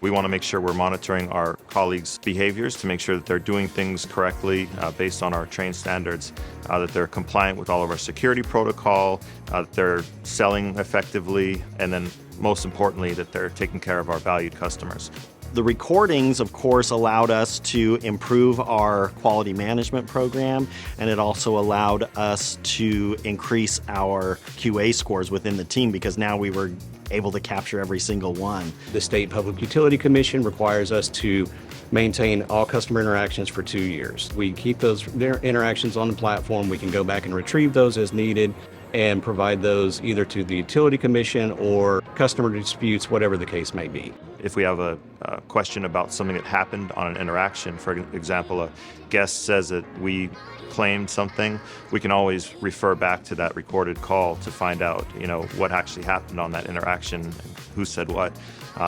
We want to make sure we're monitoring our colleagues' behaviors to make sure that they're doing things correctly based on our trained standards, that they're compliant with all of our security protocol, that they're selling effectively, and then most importantly, that they're taking care of our valued customers. The recordings, of course, allowed us to improve our quality management program, and it also allowed us to increase our QA scores within the team because now we were able to capture every single one. The State Public Utility Commission requires us to maintain all customer interactions for 2 years. We keep those interactions on the platform. We can go back and retrieve those as needed and provide those either to the Utility Commission or customer disputes, whatever the case may be. If we have a question about something that happened on an interaction, for example, a guest says that we claimed something, we can always refer back to that recorded call to find out, what actually happened on that interaction and who said what.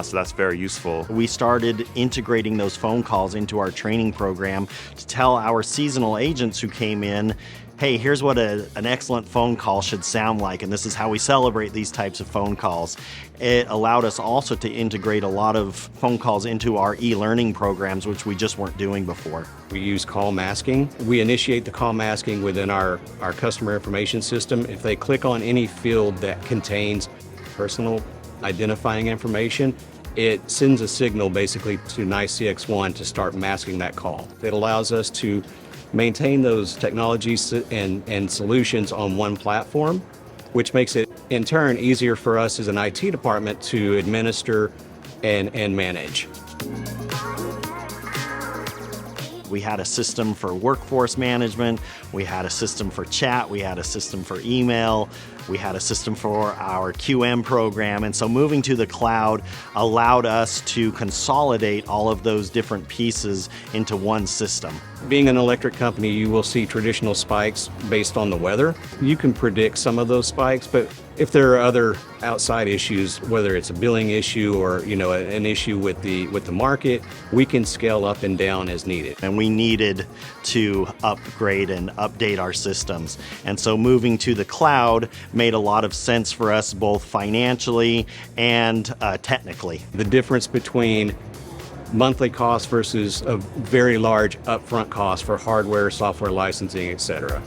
So that's very useful. We started integrating those phone calls into our training program to tell our seasonal agents who came in, hey, here's what an excellent phone call should sound like, and this is how we celebrate these types of phone calls. It allowed us also to integrate a lot of phone calls into our e-learning programs, which we just weren't doing before. We use call masking. We initiate the call masking within our customer information system. If they click on any field that contains personal identifying information, it sends a signal basically to NICE CXone to start masking that call. It allows us to maintain those technologies and solutions on one platform, which makes it in turn easier for us as an IT department to administer and manage. We had a system for workforce management, we had a system for chat, we had a system for email, we had a system for our QM program, and so moving to the cloud allowed us to consolidate all of those different pieces into one system. Being an electric company, you will see traditional spikes based on the weather. You can predict some of those spikes, but if there are other outside issues, whether it's a billing issue or an issue with the market, we can scale up and down as needed. And we needed to upgrade and update our systems. And so moving to the cloud made a lot of sense for us both financially and technically. The difference between monthly cost versus a very large upfront cost for hardware, software licensing, etc.